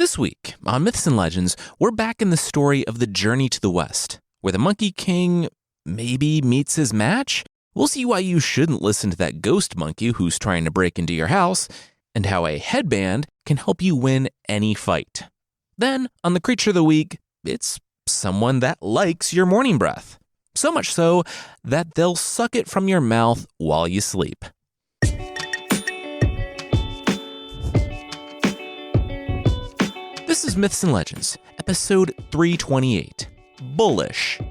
This week on Myths and Legends, we're back in the story of the journey to the West, where the Monkey King maybe meets his match. We'll see why you shouldn't listen to that ghost monkey who's trying to break into your house, and how a headband can help you win any fight. Then, on the Creature of the Week, it's someone that likes your morning breath. So much so that they'll suck it from your mouth while you sleep. This is Myths and Legends, episode 328, Bullish.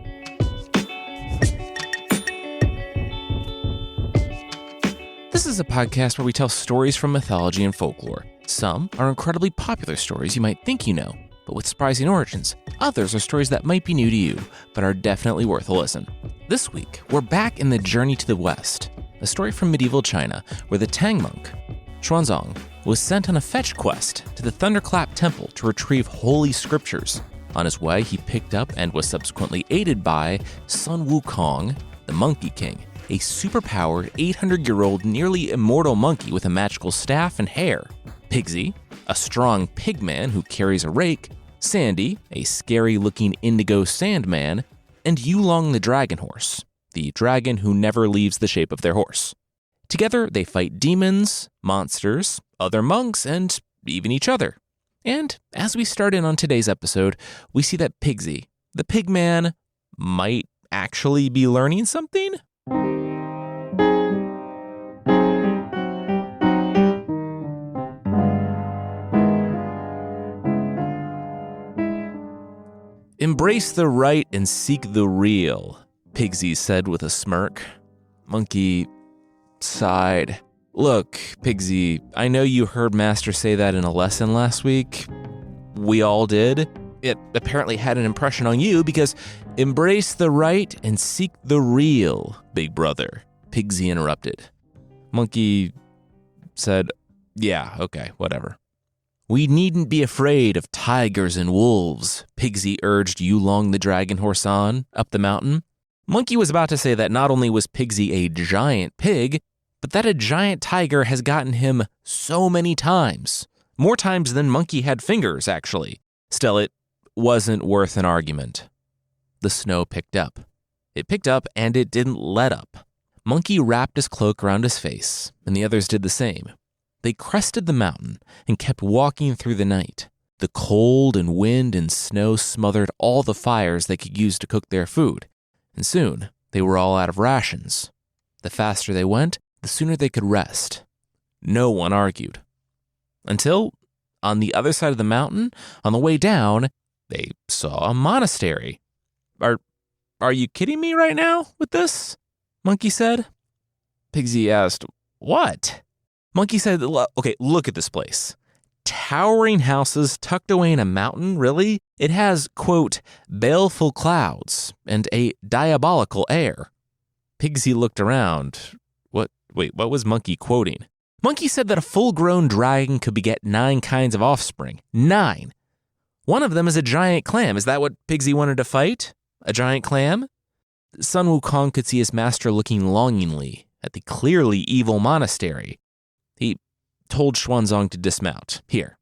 This is a podcast where we tell stories from mythology and folklore. Some are incredibly popular stories you might think you know, but with surprising origins. Others are stories that might be new to you, but are definitely worth a listen. This week, we're back in the journey to the West, a story from medieval China where the Tang monk, Xuanzang, was sent on a fetch quest to the Thunderclap Temple to retrieve holy scriptures. On his way, he picked up and was subsequently aided by Sun Wukong, the Monkey King, a superpowered 800-year-old nearly immortal monkey with a magical staff and hair, Pigsy, a strong pigman who carries a rake, Sandy, a scary-looking indigo sandman, and Yulong the dragon horse, the dragon who never leaves the shape of their horse. Together, they fight demons, monsters, other monks, and even each other. And as we start in on today's episode, we see that Pigsy, the pigman, might actually be learning something? Embrace the right and seek the real, Pigsy said with a smirk. Monkey sighed. Look, Pigsy, I know you heard Master say that in a lesson last week. We all did. It apparently had an impression on you because embrace the right and seek the real, big brother, Pigsy interrupted. Monkey said, yeah, okay, whatever. We needn't be afraid of tigers and wolves, Pigsy urged Yulong the dragon horse on, up the mountain. Monkey was about to say that not only was Pigsy a giant pig, but that a giant tiger has gotten him so many times. More times than Monkey had fingers, actually. Still, it wasn't worth an argument. The snow picked up. It picked up and it didn't let up. Monkey wrapped his cloak around his face, and the others did the same. They crested the mountain and kept walking through the night. The cold and wind and snow smothered all the fires they could use to cook their food, and soon they were all out of rations. The faster they went, the sooner they could rest. No one argued. Until, on the other side of the mountain, on the way down, they saw a monastery. Are you kidding me right now with this? Monkey said. Pigsy asked, what? Monkey said, okay, look at this place. Towering houses tucked away in a mountain, really? It has, quote, baleful clouds and a diabolical air. Pigsy looked around. What was Monkey quoting? Monkey said that a full-grown dragon could beget 9 kinds of offspring. 9. One of them is a giant clam. Is that what Pigsy wanted to fight? A giant clam? Sun Wukong could see his master looking longingly at the clearly evil monastery. He told Xuanzang to dismount. Here,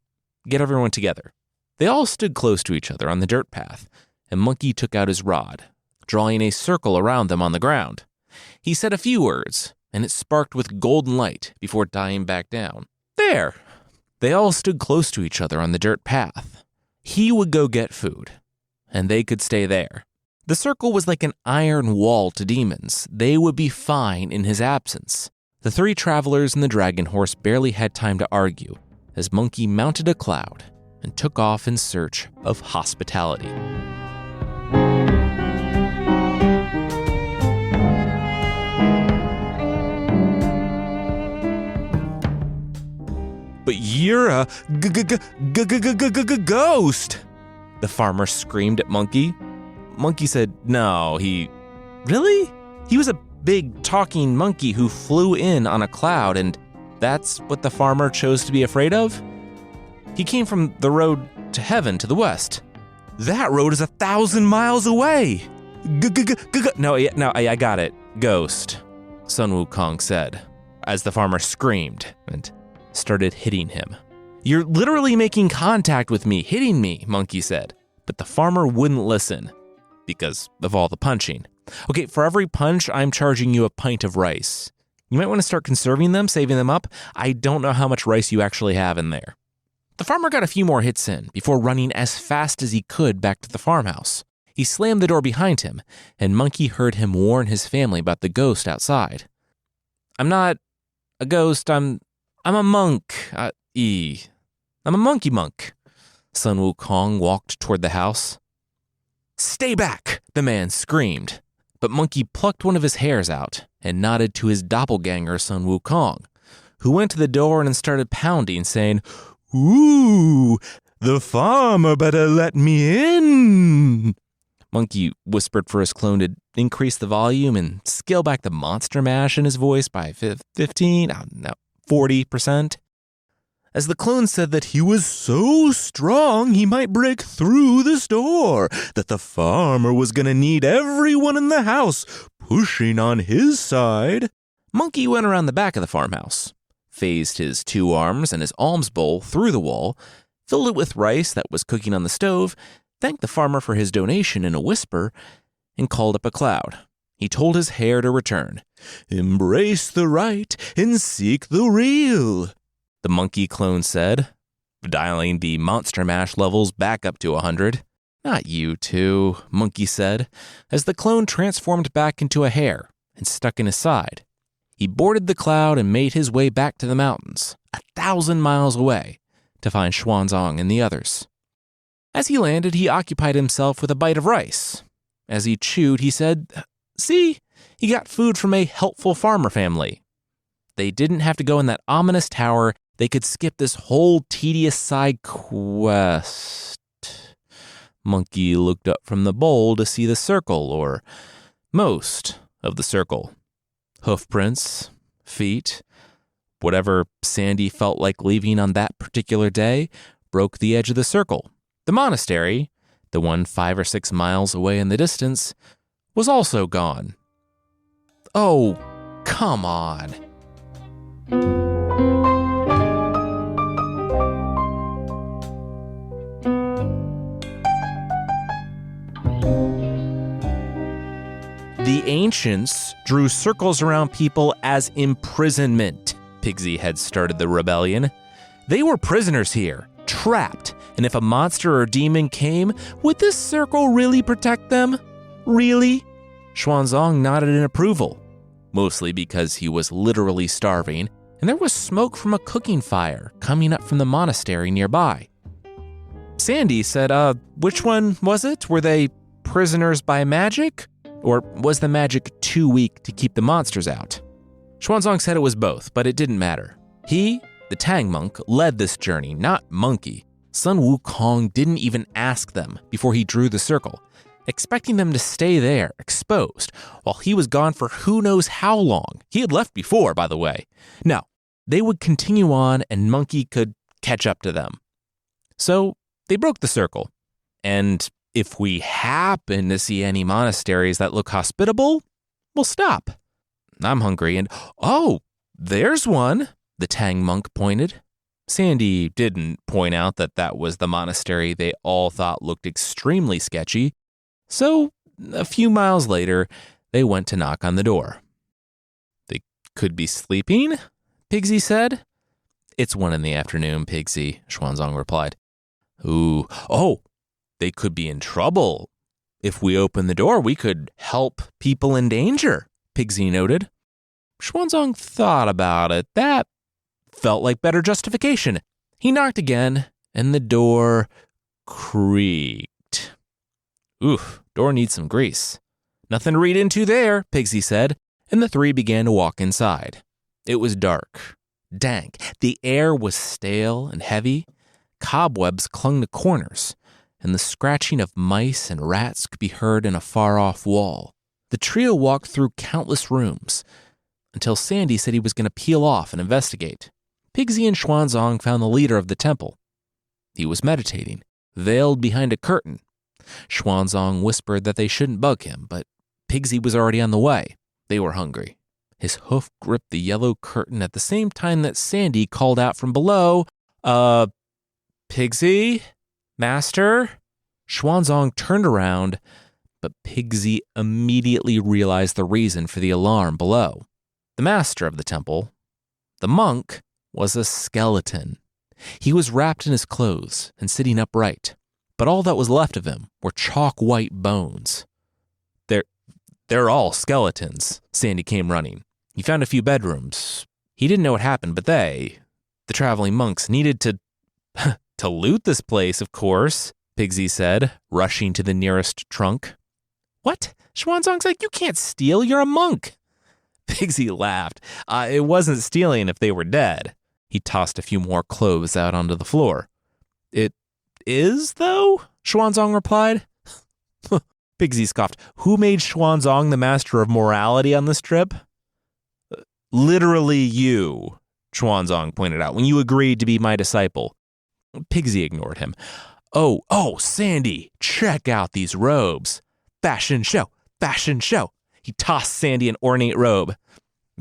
get everyone together. They all stood close to each other on the dirt path, and Monkey took out his rod, drawing a circle around them on the ground. He said a few words, and it sparked with golden light before dying back down. There! They all stood close to each other on the dirt path. He would go get food, and they could stay there. The circle was like an iron wall to demons. They would be fine in his absence. The 3 travelers and the dragon horse barely had time to argue as Monkey mounted a cloud and took off in search of hospitality. But you're a ghost, the farmer screamed at Monkey. Monkey said, no, really? He was a big talking monkey who flew in on a cloud, and that's what the farmer chose to be afraid of? He came from the road to heaven to the west. That road is 1,000 miles away. No, I got it. Ghost, Sun Wukong said, as the farmer screamed and started hitting him. You're literally making contact with me, hitting me, Monkey said. But the farmer wouldn't listen because of all the punching. Okay, for every punch, I'm charging you a pint of rice. You might want to start conserving them, saving them up. I don't know how much rice you actually have in there. The farmer got a few more hits in before running as fast as he could back to the farmhouse. He slammed the door behind him, and Monkey heard him warn his family about the ghost outside. I'm not a ghost, I'm a monk. I'm a monkey monk. Sun Wukong walked toward the house. Stay back, the man screamed. But Monkey plucked one of his hairs out and nodded to his doppelganger Sun Wukong, who went to the door and started pounding, saying, Ooh, the farmer better let me in. Monkey whispered for his clone to increase the volume and scale back the monster mash in his voice by 40%. As the clone said that he was so strong he might break through this door, that the farmer was going to need everyone in the house pushing on his side. Monkey went around the back of the farmhouse, phased his 2 arms and his alms bowl through the wall, filled it with rice that was cooking on the stove, thanked the farmer for his donation in a whisper, and called up a cloud. He told his hair to return. Embrace the right and seek the real, the monkey clone said, dialing the monster mash levels back up to 100. Not you two, Monkey said, as the clone transformed back into a hare and stuck in his side. He boarded the cloud and made his way back to the mountains, 1,000 miles away, to find Xuanzang and the others. As he landed, he occupied himself with a bite of rice. As he chewed, he said, See, he got food from a helpful farmer family. They didn't have to go in that ominous tower. They could skip this whole tedious side quest. Monkey looked up from the bowl to see the circle, or most of the circle. Hoof prints, feet, whatever Sandy felt like leaving on that particular day, broke the edge of the circle. The monastery, the one 5 or 6 miles away in the distance, was also gone. Oh, come on. The ancients drew circles around people as imprisonment. Pigsy had started the rebellion. They were prisoners here, trapped, and if a monster or demon came, would this circle really protect them? Really? Xuanzang nodded in approval, mostly because he was literally starving, and there was smoke from a cooking fire coming up from the monastery nearby. Sandy said, which one was it? Were they prisoners by magic? Or was the magic too weak to keep the monsters out? Xuanzang said it was both, but it didn't matter. He, the Tang monk, led this journey, not Monkey. Sun Wukong didn't even ask them before he drew the circle, expecting them to stay there, exposed, while he was gone for who knows how long. He had left before, by the way. No, they would continue on and Monkey could catch up to them. So they broke the circle, and if we happen to see any monasteries that look hospitable, we'll stop. I'm hungry and, oh, there's one, the Tang monk pointed. Sandy didn't point out that that was the monastery they all thought looked extremely sketchy, so a few miles later, they went to knock on the door. They could be sleeping, Pigsy said. It's 1 PM, Pigsy, Xuanzang replied. They could be in trouble. If we open the door, we could help people in danger, Pigsy noted. Xuanzang thought about it. That felt like better justification. He knocked again, and the door creaked. Oof, door needs some grease. Nothing to read into there, Pigsy said, and the 3 began to walk inside. It was dark, dank. The air was stale and heavy. Cobwebs clung to corners, and the scratching of mice and rats could be heard in a far-off wall. The trio walked through countless rooms until Sandy said he was going to peel off and investigate. Pigsy and Xuanzang found the leader of the temple. He was meditating, veiled behind a curtain. Xuanzang whispered that they shouldn't bug him, but Pigsy was already on the way. They were hungry. His hoof gripped the yellow curtain at the same time that Sandy called out from below, Pigsy? Master? Xuanzong turned around, but Pigsy immediately realized the reason for the alarm below. The master of the temple, the monk, was a skeleton. He was wrapped in his clothes and sitting upright, but all that was left of him were chalk-white bones. They're all skeletons. Sandy came running. He found a few bedrooms. He didn't know what happened, but the traveling monks, needed to to loot this place, of course, Pigsy said, rushing to the nearest trunk. What? Xuanzong's like, you can't steal, you're a monk. Pigsy laughed. It wasn't stealing if they were dead. He tossed a few more clothes out onto the floor. It is, though? Xuanzong replied. Pigsy scoffed. Who made Xuanzong the master of morality on this trip? Literally you, Xuanzong pointed out, when you agreed to be my disciple. Pigsy ignored him. Oh, Sandy, check out these robes. Fashion show. He tossed Sandy an ornate robe.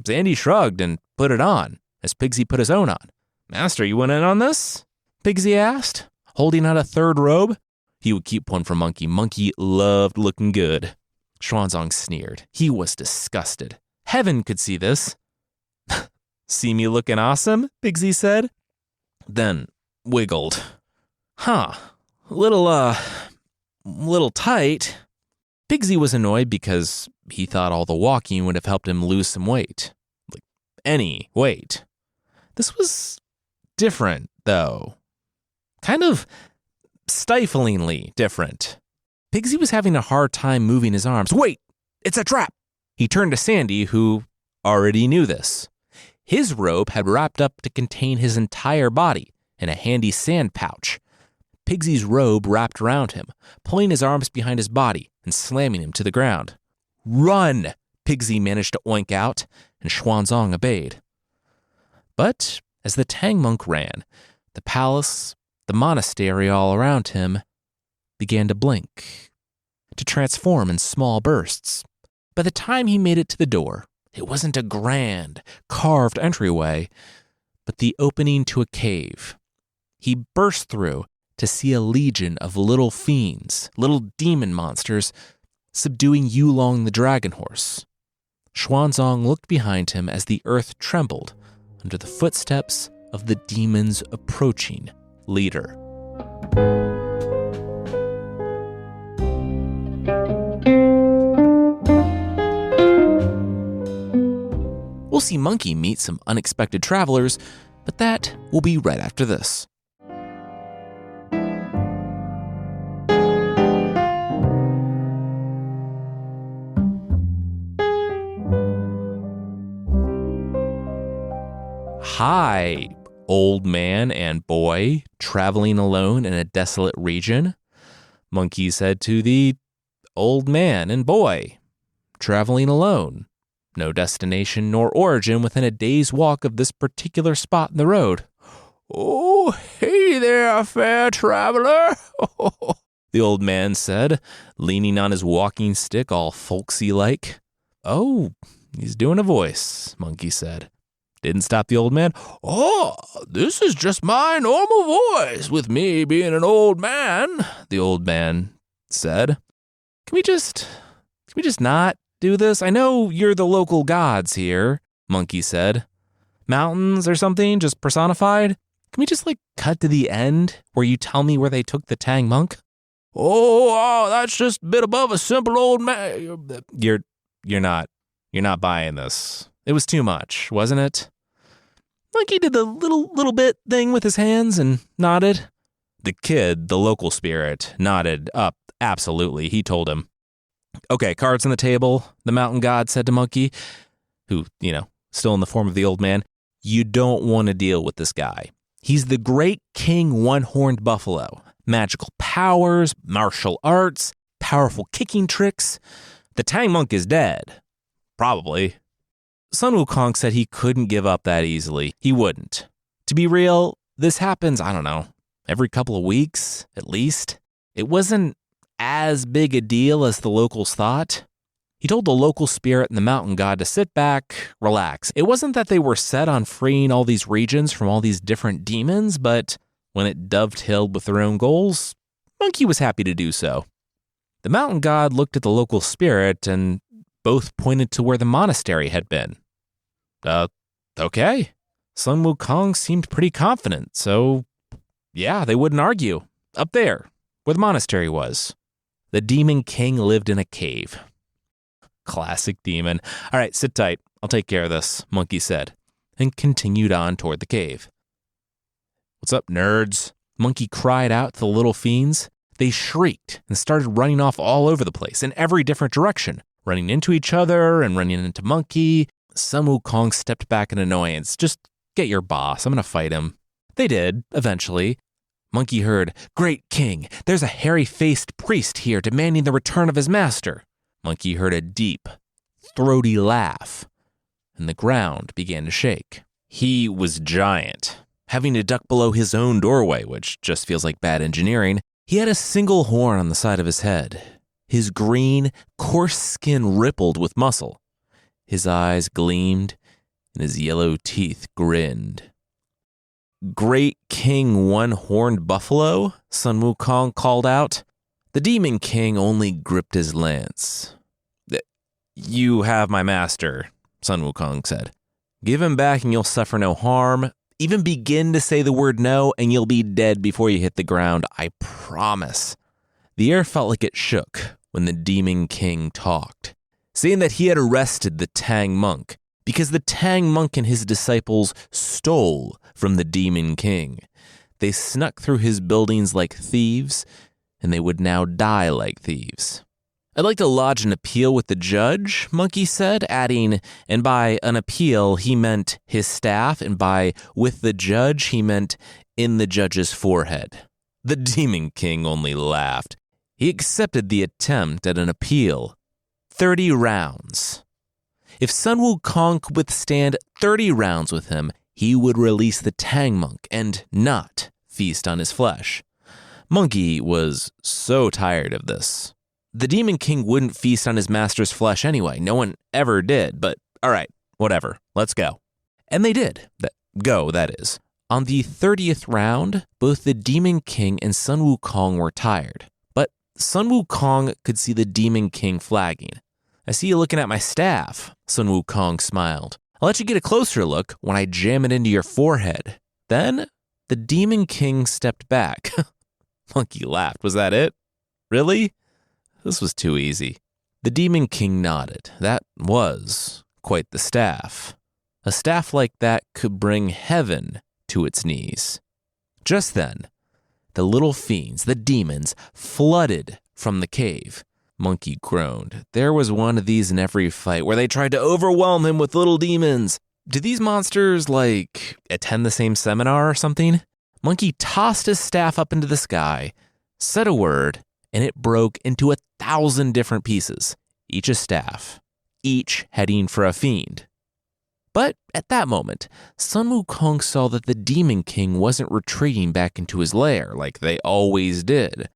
Sandy shrugged and put it on, as Pigsy put his own on. Master, you went in on this? Pigsy asked, holding out a third robe. He would keep one for Monkey. Monkey loved looking good. Xuanzong sneered. He was disgusted. Heaven could see this. See me looking awesome? Pigsy said. Then wiggled. Little tight. Pigsy was annoyed because he thought all the walking would have helped him lose some weight. Like any weight. This was different, though. Kind of stiflingly different. Pigsy was having a hard time moving his arms. Wait, it's a trap! He turned to Sandy, who already knew this. His robe had wrapped up to contain his entire body in a handy sand pouch. Pigsy's robe wrapped around him, pulling his arms behind his body and slamming him to the ground. Run! Pigsy managed to oink out, and Xuanzong obeyed. But as the Tang monk ran, the palace, the monastery all around him, began to blink, to transform in small bursts. By the time he made it to the door, it wasn't a grand, carved entryway, but the opening to a cave. He burst through to see a legion of little fiends, little demon monsters, subduing Yulong the dragon horse. Xuanzong looked behind him as the earth trembled under the footsteps of the demon's approaching leader. We'll see Monkey meet some unexpected travelers, but that will be right after this. Hi, old man and boy, traveling alone in a desolate region, Monkey said to the old man and boy, traveling alone. No destination nor origin within a day's walk of this particular spot in the road. Oh, hey there, fair traveler, the old man said, leaning on his walking stick all folksy-like. Oh, he's doing a voice, Monkey said. Didn't stop the old man. Oh, this is just my normal voice, with me being an old man, the old man said. Can we just not do this? I know you're the local gods here, Monkey said. Mountains or something, just personified? Can we just cut to the end where you tell me where they took the Tang monk? Oh, that's just a bit above a simple old man. You're not buying this. It was too much, wasn't it? Monkey did the little bit thing with his hands and nodded. The kid, the local spirit, nodded up. Absolutely, he told him. Okay, cards on the table, the mountain god said to Monkey, who, still in the form of the old man. You don't want to deal with this guy. He's the great king one-horned buffalo. Magical powers, martial arts, powerful kicking tricks. The Tang monk is dead. Probably. Sun Wukong said he couldn't give up that easily. He wouldn't. To be real, this happens, I don't know, every couple of weeks, at least. It wasn't as big a deal as the locals thought. He told the local spirit and the mountain god to sit back, relax. It wasn't that they were set on freeing all these regions from all these different demons, but when it dovetailed with their own goals, Monkey was happy to do so. The mountain god looked at the local spirit and both pointed to where the monastery had been. Okay. Sun Wukong seemed pretty confident, so yeah, they wouldn't argue. Up there, where the monastery was. The Demon King lived in a cave. Classic demon. All right, sit tight. I'll take care of this, Monkey said, and continued on toward the cave. What's up, nerds? Monkey cried out to the little fiends. They shrieked and started running off all over the place in every different direction, running into each other and running into Monkey. Sun Wukong stepped back in annoyance. Just get your boss. I'm going to fight him. They did, eventually. Monkey heard, "Great king, there's a hairy-faced priest here demanding the return of his master." Monkey heard a deep, throaty laugh, and the ground began to shake. He was giant, having to duck below his own doorway, which just feels like bad engineering. He had a single horn on the side of his head. His green, coarse skin rippled with muscle. His eyes gleamed, and his yellow teeth grinned. "Great King One-Horned Buffalo," Sun Wukong called out. The Demon King only gripped his lance. "You have my master," Sun Wukong said. "Give him back and you'll suffer no harm. Even begin to say the word no and you'll be dead before you hit the ground, I promise." The air felt like it shook when the Demon King talked, saying that he had arrested the Tang monk because the Tang monk and his disciples stole from the Demon King. They snuck through his buildings like thieves, and they would now die like thieves. "I'd like to lodge an appeal with the judge," Monkey said, adding, and by an appeal he meant his staff, and by with the judge he meant in the judge's forehead. The Demon King only laughed. He accepted the attempt at an appeal. 30 rounds. If Sun Wukong could withstand 30 rounds with him, he would release the Tang monk and not feast on his flesh. Monkey was so tired of this. The Demon King wouldn't feast on his master's flesh anyway. No one ever did, but all right, whatever, let's go. And they did. That is. On the 30th round, both the Demon King and Sun Wukong were tired. But Sun Wukong could see the Demon King flagging. "I see you looking at my staff," Sun Wukong smiled. "I'll let you get a closer look when I jam it into your forehead." Then the Demon King stepped back. Monkey laughed. Was that it? Really? This was too easy. The Demon King nodded. That was quite the staff. A staff like that could bring heaven to its knees. Just then, the little fiends, the demons, flooded from the cave. Monkey groaned. There was one of these in every fight where they tried to overwhelm him with little demons. Did these monsters, attend the same seminar or something? Monkey tossed his staff up into the sky, said a word, and it broke into 1,000 different pieces, each a staff, each heading for a fiend. But at that moment, Sun Wukong saw that the Demon King wasn't retreating back into his lair like they always did.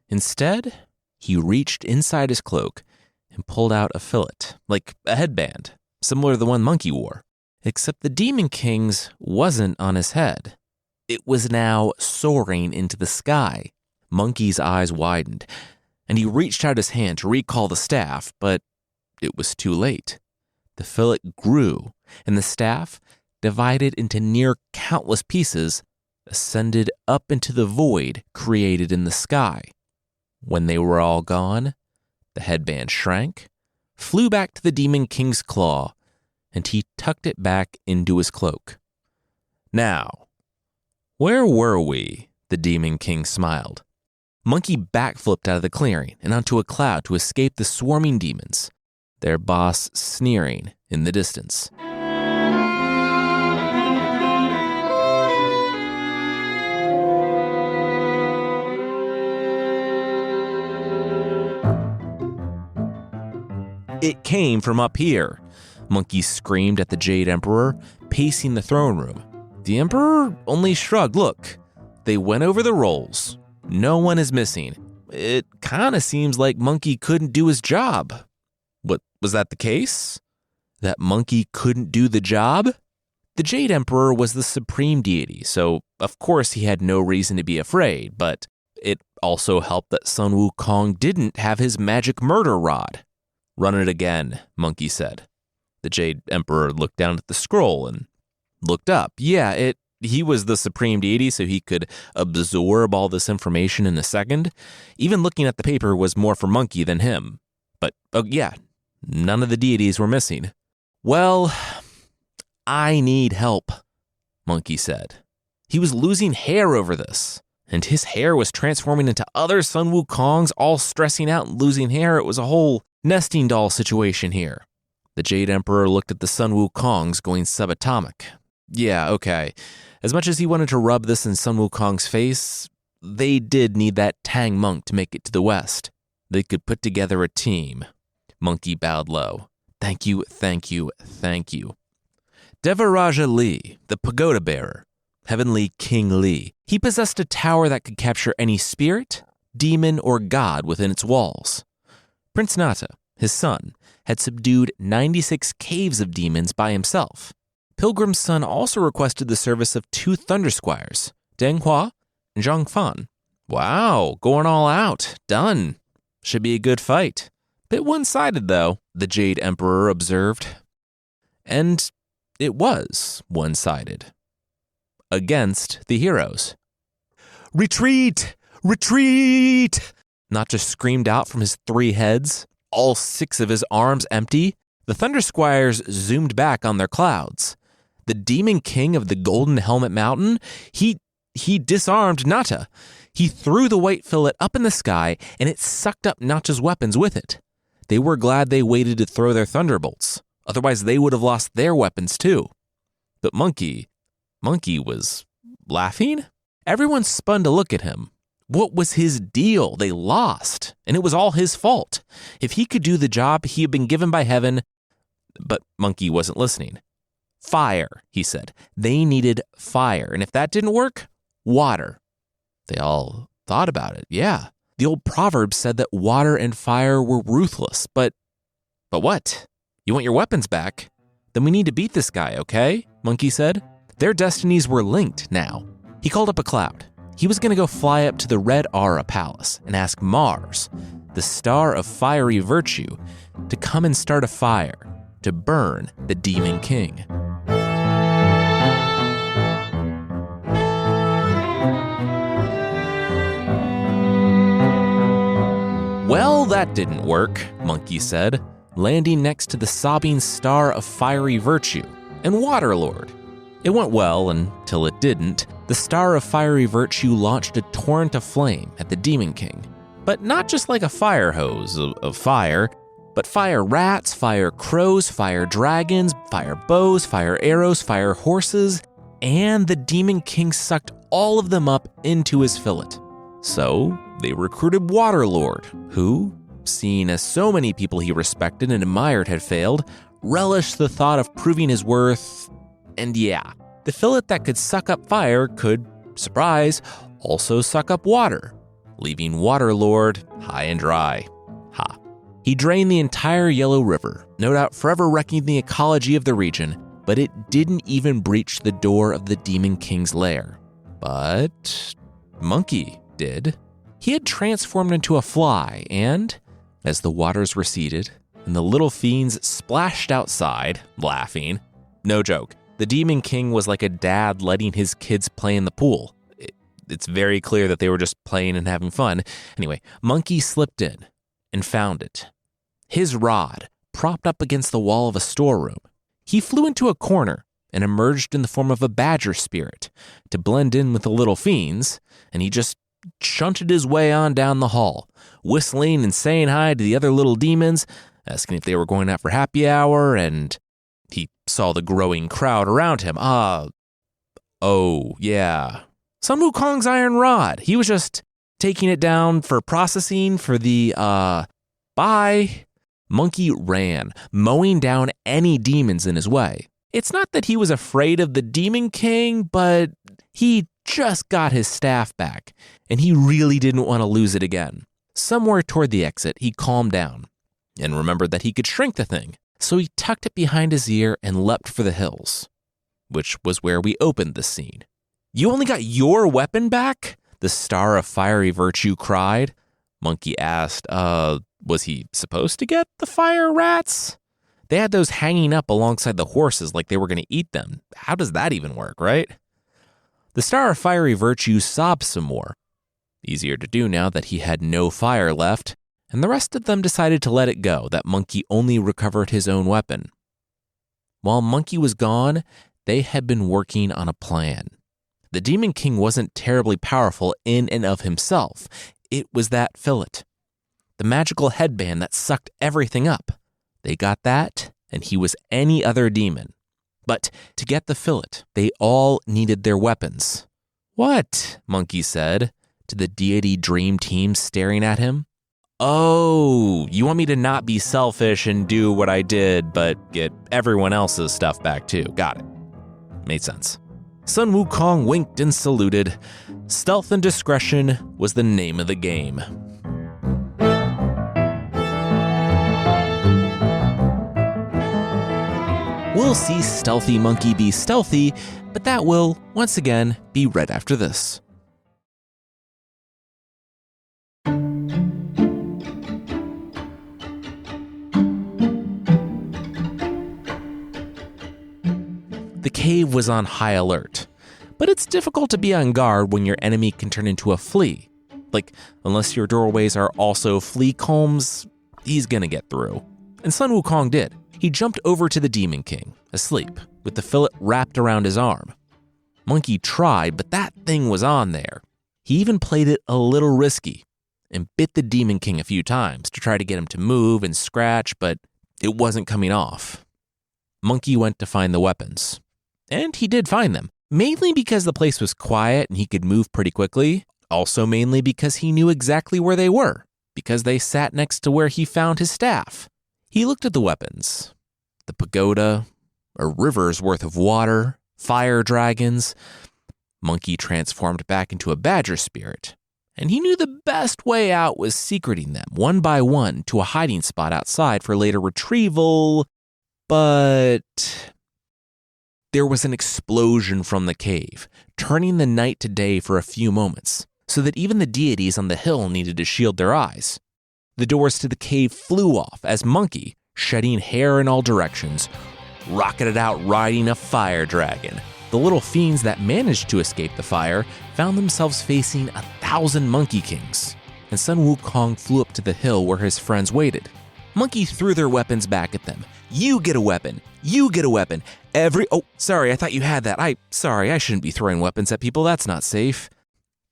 Instead, he reached inside his cloak and pulled out a fillet, like a headband, similar to the one Monkey wore. Except the Demon King's wasn't on his head. It was now soaring into the sky. Monkey's eyes widened, and he reached out his hand to recall the staff, but it was too late. The fillet grew, and the staff, divided into near countless pieces, ascended up into the void created in the sky. When they were all gone, the headband shrank, flew back to the Demon King's claw, and he tucked it back into his cloak. "Now, where were we?" the Demon King smiled. Monkey backflipped out of the clearing and onto a cloud to escape the swarming demons, their boss sneering in the distance. "It came from up here," Monkey screamed at the Jade Emperor, pacing the throne room. The Emperor only shrugged. Look, they went over the rolls. No one is missing. It kinda seems like Monkey couldn't do his job. What Was that the case? That Monkey couldn't do the job? The Jade Emperor was the supreme deity, so of course he had no reason to be afraid, but it also helped that Sun Wukong didn't have his magic murder rod. Run it again, Monkey said. The Jade Emperor looked down at the scroll and looked up. Yeah, he was the supreme deity, so he could absorb all this information in a second. Even looking at the paper was more for Monkey than him. But, yeah, none of the deities were missing. Well, I need help, Monkey said. He was losing hair over this, and his hair was transforming into other Sun Wukongs, all stressing out and losing hair. It was a whole nesting doll situation here. The Jade Emperor looked at the Sun Wukongs going subatomic. Yeah, okay. As much as he wanted to rub this in Sun Wukong's face, they did need that Tang monk to make it to the west. They could put together a team. Monkey bowed low. Thank you, thank you, thank you. Devaraja Li, the pagoda bearer, Heavenly King Li, he possessed a tower that could capture any spirit, demon, or god within its walls. Prince Nata, his son, had subdued 96 caves of demons by himself. Pilgrim's son also requested the service of 2 Thunder Squires, Deng Hua and Zhang Fan. Wow, going all out. Done. Should be a good fight. Bit one-sided, though, the Jade Emperor observed. And it was one-sided. Against the heroes. Retreat! Retreat! Not just screamed out from his 3 heads, all 6 of his arms empty. The Thunder Squires zoomed back on their clouds. The Demon King of the Golden Helmet Mountain, he disarmed Nata. He threw the white fillet up in the sky, and it sucked up Nata's weapons with it. They were glad they waited to throw their thunderbolts. Otherwise, they would have lost their weapons too. But Monkey was laughing? Everyone spun to look at him. What was his deal? They lost, and it was all his fault. If he could do the job he had been given by heaven... But Monkey wasn't listening. Fire, he said. They needed fire, and if that didn't work, water. They all thought about it, yeah. The old proverb said that water and fire were ruthless, but what? You want your weapons back? Then we need to beat this guy, okay? Monkey said. Their destinies were linked now. He called up a cloud. He was going to go fly up to the Red Aura Palace and ask Mars, the star of fiery virtue, to come and start a fire to burn the Demon King. Well, that didn't work, Monkey said, landing next to the sobbing star of fiery virtue and Waterlord. It went well until it didn't. The star of fiery virtue launched a torrent of flame at the Demon King. But not just like a fire hose of fire, but fire rats, fire crows, fire dragons, fire bows, fire arrows, fire horses, and the Demon King sucked all of them up into his fillet. So they recruited Waterlord, who, seeing as so many people he respected and admired had failed, relished the thought of proving his worth. And yeah, the fillet that could suck up fire could, surprise, also suck up water, leaving Waterlord high and dry. Ha. He drained the entire Yellow River, no doubt forever wrecking the ecology of the region, but it didn't even breach the door of the Demon King's lair. But Monkey did. He had transformed into a fly, and as the waters receded and the little fiends splashed outside, laughing, no joke, the Demon King was like a dad letting his kids play in the pool. It's very clear that they were just playing and having fun. Anyway, Monkey slipped in and found it. His rod propped up against the wall of a storeroom. He flew into a corner and emerged in the form of a badger spirit to blend in with the little fiends, and he just shunted his way on down the hall, whistling and saying hi to the other little demons, asking if they were going out for happy hour, and he saw the growing crowd around him. Oh, yeah. Sun Wukong's iron rod. He was just taking it down for processing for the, bye. Monkey ran, mowing down any demons in his way. It's not that he was afraid of the Demon King, but he just got his staff back, and he really didn't want to lose it again. Somewhere toward the exit, he calmed down. and remembered that he could shrink the thing. So he tucked it behind his ear and leapt for the hills, which was where we opened the scene. "You only got your weapon back?" the star of fiery virtue cried. Monkey asked, was he supposed to get the fire rats? They had those hanging up alongside the horses like they were going to eat them. How does that even work, right? The star of fiery virtue sobbed some more. Easier to do now that he had no fire left, and the rest of them decided to let it go, that Monkey only recovered his own weapon. While Monkey was gone, they had been working on a plan. The Demon King wasn't terribly powerful in and of himself. It was that fillet, the magical headband that sucked everything up. They got that, and he was any other demon. But to get the fillet, they all needed their weapons. "What?" Monkey said to the deity dream team staring at him. "Oh, you want me to not be selfish and do what I did, but get everyone else's stuff back too. Got it." Made sense. Sun Wukong winked and saluted. Stealth and discretion was the name of the game. We'll see Stealthy Monkey be stealthy, but that will, once again, be right after this. The cave was on high alert, but it's difficult to be on guard when your enemy can turn into a flea. Like, unless your doorways are also flea combs, he's gonna get through. And Sun Wukong did. He jumped over to the Demon King, asleep, with the fillet wrapped around his arm. Monkey tried, but that thing was on there. He even played it a little risky and bit the Demon King a few times to try to get him to move and scratch, but it wasn't coming off. Monkey went to find the weapons. And he did find them, mainly because the place was quiet and he could move pretty quickly, also mainly because he knew exactly where they were, because they sat next to where he found his staff. He looked at the weapons. The pagoda, a river's worth of water, fire dragons. Monkey transformed back into a badger spirit, and he knew the best way out was secreting them one by one to a hiding spot outside for later retrieval, but there was an explosion from the cave, turning the night to day for a few moments, so that even the deities on the hill needed to shield their eyes. The doors to the cave flew off as Monkey, shedding hair in all directions, rocketed out riding a fire dragon. The little fiends that managed to escape the fire found themselves facing 1,000 Monkey Kings, and Sun Wukong flew up to the hill where his friends waited. Monkey threw their weapons back at them. "You get a weapon. You get a weapon. Oh, sorry, I thought you had that. I shouldn't be throwing weapons at people. That's not safe."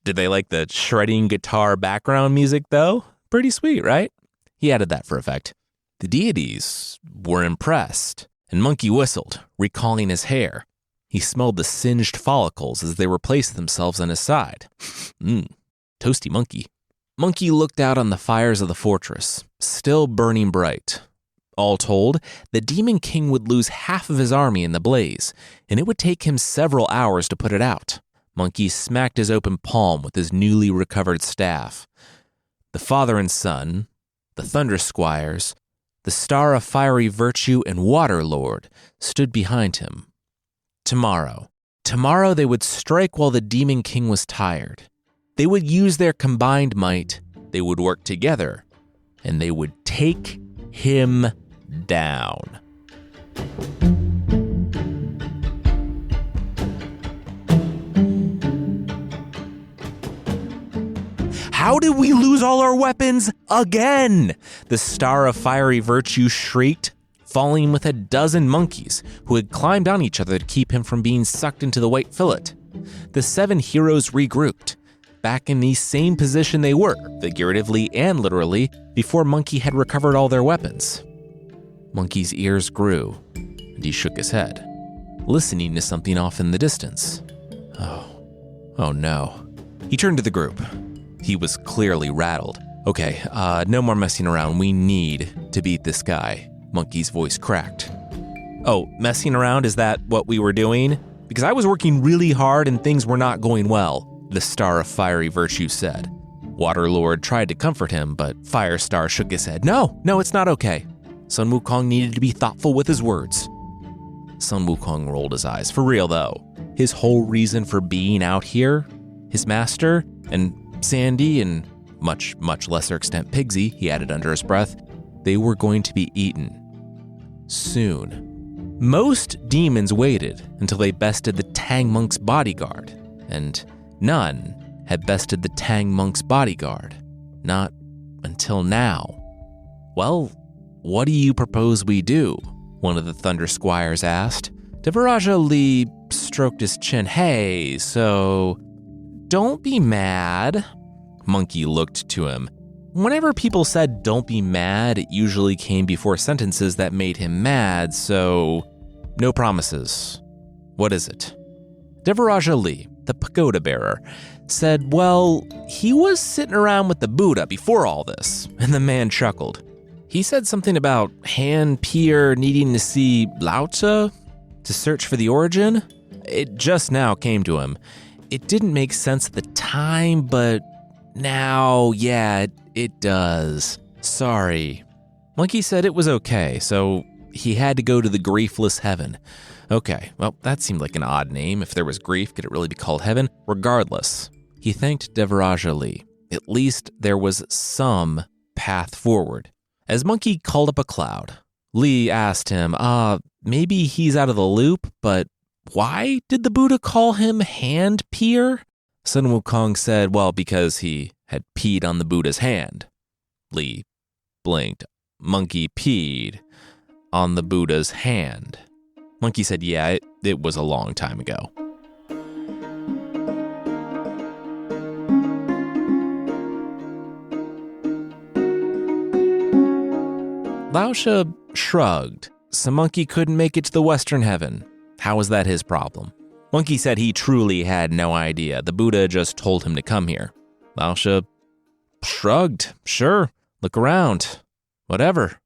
Did they like the shredding guitar background music, though? Pretty sweet, right? He added that for effect. The deities were impressed, and Monkey whistled, recalling his hair. He smelled the singed follicles as they replaced themselves on his side. Toasty Monkey. Monkey looked out on the fires of the fortress, still burning bright. All told, the Demon King would lose half of his army in the blaze, and it would take him several hours to put it out. Monkey smacked his open palm with his newly recovered staff. The father and son, the Thunder Squires, the Star of Fiery Virtue and Water Lord stood behind him. Tomorrow they would strike while the Demon King was tired. They would use their combined might, they would work together, and they would take him down. "How did we lose all our weapons again?" the Star of Fiery Virtue shrieked, falling with a dozen monkeys who had climbed on each other to keep him from being sucked into the white fillet. The 7 heroes regrouped, back in the same position they were, figuratively and literally, before Monkey had recovered all their weapons. Monkey's ears grew, and he shook his head, listening to something off in the distance. Oh no. He turned to the group. He was clearly rattled. "Okay, no more messing around. We need to beat this guy." Monkey's voice cracked. "Oh, messing around, is that what we were doing? Because I was working really hard and things were not going well," the Star of Fiery Virtue said. Waterlord tried to comfort him, but Firestar shook his head. No, it's not okay. Sun Wukong needed to be thoughtful with his words. Sun Wukong rolled his eyes. For real, though. His whole reason for being out here, his master, and Sandy, and much lesser extent Pigsy, he added under his breath, they were going to be eaten. Soon. Most demons waited until they bested the Tang monk's bodyguard, and none had bested the Tang monk's bodyguard. Not until now. Well, what do you propose we do? One of the Thunder Squires asked. Devaraja Lee stroked his chin. Hey, so don't be mad. Monkey looked to him. Whenever people said don't be mad, it usually came before sentences that made him mad, so no promises. What is it? Devaraja Lee, the pagoda bearer, said, well, he was sitting around with the Buddha before all this, and the man chuckled. He said something about Han Pier needing to see Lao Tzu to search for the origin. It just now came to him. It didn't make sense at the time, but now, yeah, it does. Sorry. Monkey said it was okay, so he had to go to the griefless heaven. Okay, well, that seemed like an odd name. If there was grief, could it really be called heaven? Regardless, he thanked Devaraja Lee. At least there was some path forward. As Monkey called up a cloud, Lee asked him, maybe he's out of the loop, but why did the Buddha call him Hand Peer? Sun Wukong said, well, because he had peed on the Buddha's hand. Lee blinked. Monkey peed on the Buddha's hand. Monkey said, yeah, it was a long time ago. Lao Tzu shrugged. So Monkey couldn't make it to the Western Heaven. How was that his problem? Monkey said he truly had no idea. The Buddha just told him to come here. Lao Tzu shrugged. Sure, look around. Whatever.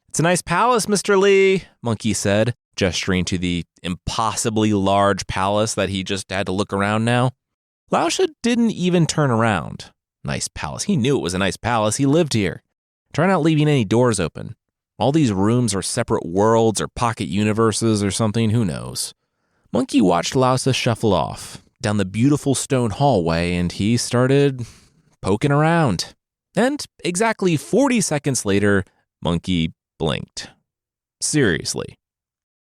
It's a nice palace, Mr. Lee, Monkey said, gesturing to the impossibly large palace that he just had to look around now. Lao Tzu didn't even turn around. Nice palace. He knew it was a nice palace. He lived here. Try not leaving any doors open. All these rooms are separate worlds or pocket universes or something, who knows. Monkey watched Lao Tzu shuffle off down the beautiful stone hallway, and he started poking around. And exactly 40 seconds later, Monkey blinked. Seriously.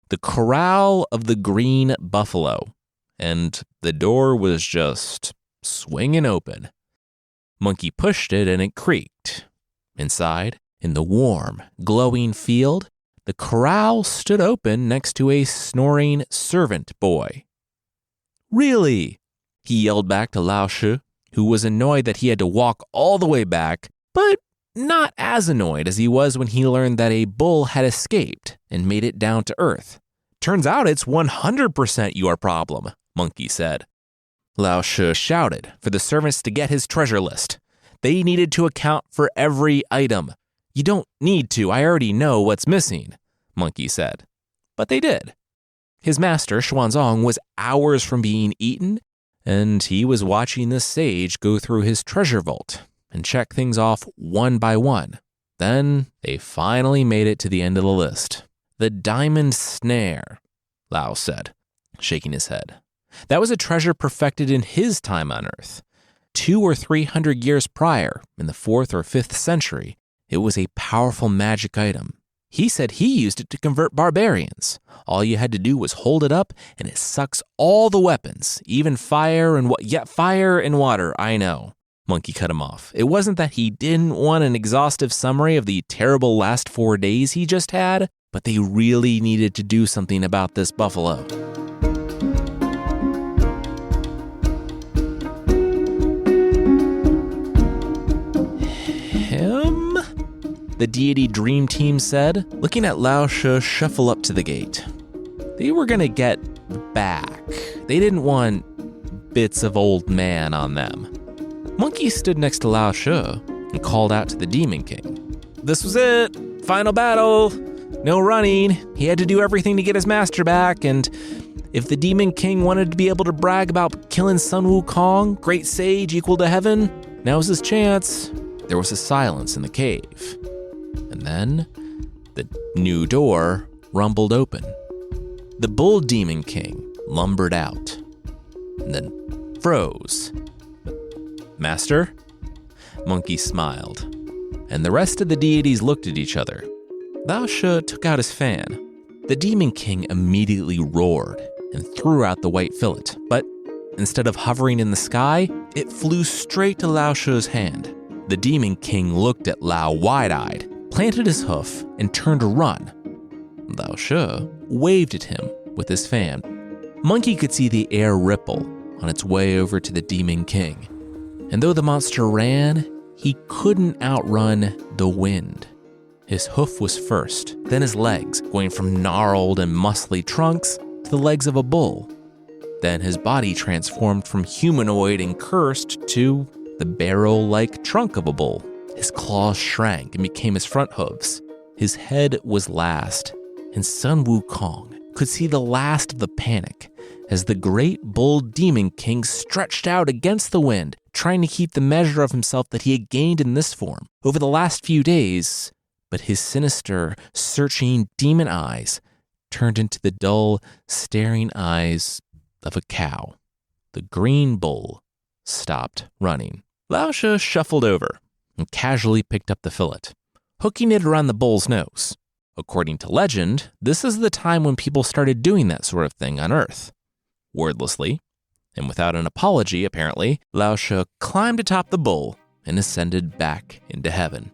The corral of the green buffalo, and the door was just swinging open. Monkey pushed it and it creaked. Inside, in the warm, glowing field, the corral stood open next to a snoring servant boy. Really? He yelled back to Lao Tzu, who was annoyed that he had to walk all the way back, but not as annoyed as he was when he learned that a bull had escaped and made it down to Earth. Turns out it's 100% your problem, Monkey said. Lao Tzu shouted for the servants to get his treasure list. They needed to account for every item. You don't need to, I already know what's missing, Monkey said. But they did. His master, Xuanzong, was hours from being eaten, and he was watching the sage go through his treasure vault and check things off one by one. Then they finally made it to the end of the list. The diamond snare, Lao said, shaking his head. That was a treasure perfected in his time on Earth. 200 or 300 years prior, in the 4th or 5th century, it was a powerful magic item. He said he used it to convert barbarians. All you had to do was hold it up, and it sucks all the weapons, even fire and fire and water, I know. Monkey cut him off. It wasn't that he didn't want an exhaustive summary of the terrible last 4 days he just had, but they really needed to do something about this buffalo. Him? The deity dream team said, looking at Lao Tzu shuffle up to the gate. They were gonna get back. They didn't want bits of old man on them. Monkey stood next to Lao Tzu and called out to the Demon King. This was it. Final battle. No running. He had to do everything to get his master back, and if the Demon King wanted to be able to brag about killing Sun Wukong, great sage equal to heaven, Now was his chance. There was a silence in the cave. And then the new door rumbled open. The Bull Demon King lumbered out and then froze. "Master?" Monkey smiled, and the rest of the deities looked at each other. Lao She took out his fan. The Demon King immediately roared and threw out the white fillet, but instead of hovering in the sky, it flew straight to Lao She's hand. The Demon King looked at Lao wide-eyed, planted his hoof, and turned to run. Lao She waved at him with his fan. Monkey could see the air ripple on its way over to the Demon King. And though the monster ran, he couldn't outrun the wind. His hoof was first, then his legs, going from gnarled and muscly trunks to the legs of a bull. Then his body transformed from humanoid and cursed to the barrel-like trunk of a bull. His claws shrank and became his front hooves. His head was last, and Sun Wukong could see the last of the panic as the great bull demon king stretched out against the wind, trying to keep the measure of himself that he had gained in this form over the last few days. But his sinister, searching demon eyes turned into the dull, staring eyes of a cow. The green bull stopped running. Lao She shuffled over and casually picked up the fillet, hooking it around the bull's nose. According to legend, this is the time when people started doing that sort of thing on Earth. Wordlessly, and without an apology apparently, Lao She climbed atop the bull and ascended back into heaven.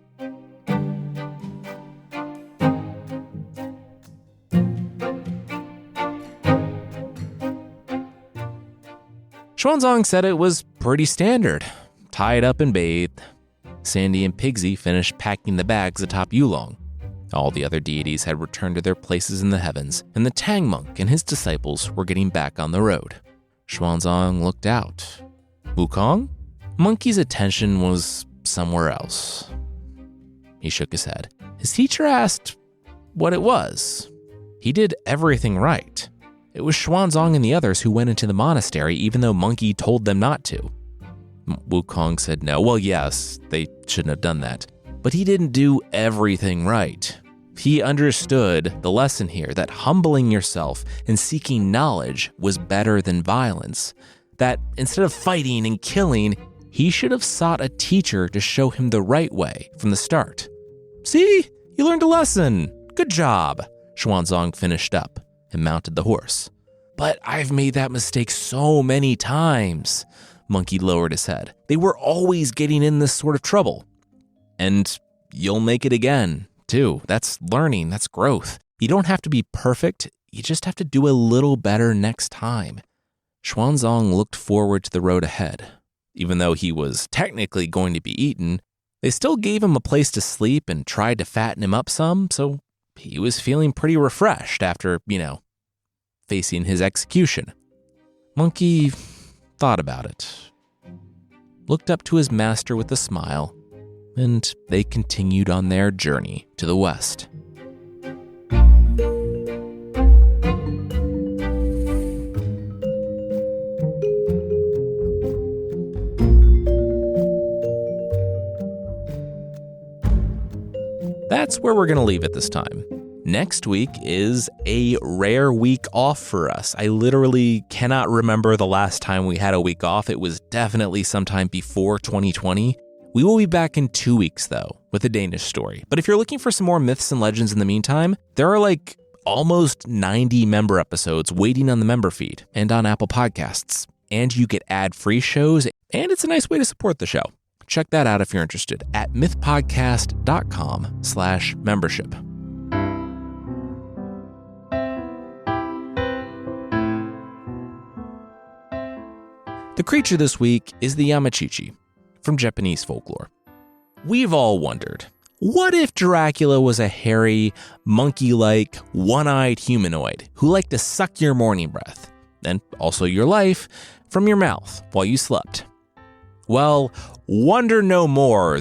Xuanzang said it was pretty standard. Tied up and bathed. Sandy and Pigsy finished packing the bags atop Yulong. All the other deities had returned to their places in the heavens, and the Tang monk and his disciples were getting back on the road. Xuanzang looked out. Wukong? Monkey's attention was somewhere else. He shook his head. His teacher asked what it was. He did everything right. It was Xuanzang and the others who went into the monastery even though Monkey told them not to. Wukong said no. Well, yes, they shouldn't have done that. But he didn't do everything right. He understood the lesson here that humbling yourself and seeking knowledge was better than violence. That instead of fighting and killing, he should have sought a teacher to show him the right way from the start. See, you learned a lesson. Good job. Xuanzang finished up and mounted the horse. But I've made that mistake so many times. Monkey lowered his head. They were always getting in this sort of trouble. And you'll make it again, too. That's learning, that's growth. You don't have to be perfect, you just have to do a little better next time. Xuanzang looked forward to the road ahead. Even though he was technically going to be eaten, they still gave him a place to sleep and tried to fatten him up some, so he was feeling pretty refreshed after, facing his execution. Monkey thought about it, looked up to his master with a smile, and they continued on their journey to the west. That's where we're going to leave it this time. Next week is a rare week off for us. I literally cannot remember the last time we had a week off. It was definitely sometime before 2020. We will be back in 2 weeks, though, with a Danish story. But if you're looking for some more myths and legends in the meantime, there are almost 90 member episodes waiting on the member feed and on Apple Podcasts. And you get ad-free shows, and it's a nice way to support the show. Check that out if you're interested at mythpodcast.com/membership. The creature this week is the yamachichi from Japanese folklore. We've all wondered, what if Dracula was a hairy, monkey-like, one-eyed humanoid who liked to suck your morning breath, and also your life, from your mouth while you slept? Well, wonder no more,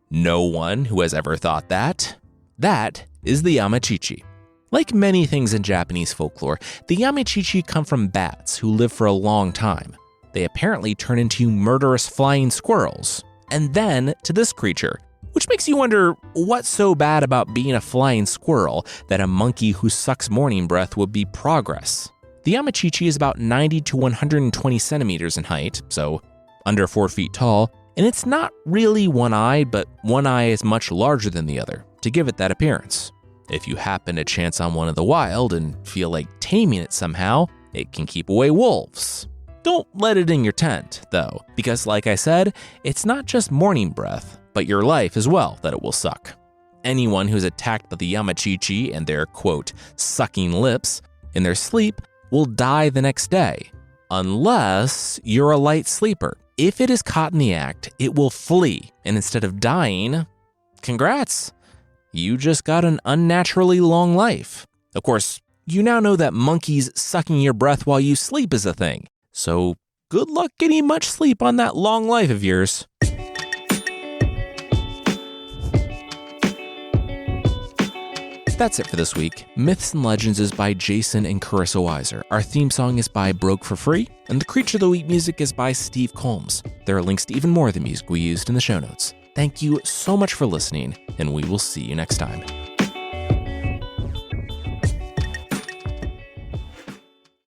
no one who has ever thought that. That is the yamachichi. Like many things in Japanese folklore, the yamachichi come from bats who live for a long time. They apparently turn into murderous flying squirrels, and then to this creature, which makes you wonder what's so bad about being a flying squirrel that a monkey who sucks morning breath would be progress. The yamachichi is about 90 to 120 centimeters in height, so under 4 feet tall, and it's not really one-eyed, but one eye is much larger than the other to give it that appearance. If you happen to chance on one in the wild and feel like taming it somehow, it can keep away wolves. Don't let it in your tent, though, because like I said, it's not just morning breath, but your life as well that it will suck. Anyone who's attacked by the yamachichi and their, quote, sucking lips in their sleep will die the next day, unless you're a light sleeper. If it is caught in the act, it will flee, and instead of dying, congrats, you just got an unnaturally long life. Of course, you now know that monkeys sucking your breath while you sleep is a thing, so good luck getting much sleep on that long life of yours. That's it for this week. Myths and Legends is by Jason and Carissa Weiser. Our theme song is by Broke for Free, and the Creature of the Week music is by Steve Combs. There are links to even more of the music we used in the show notes. Thank you so much for listening, and we will see you next time.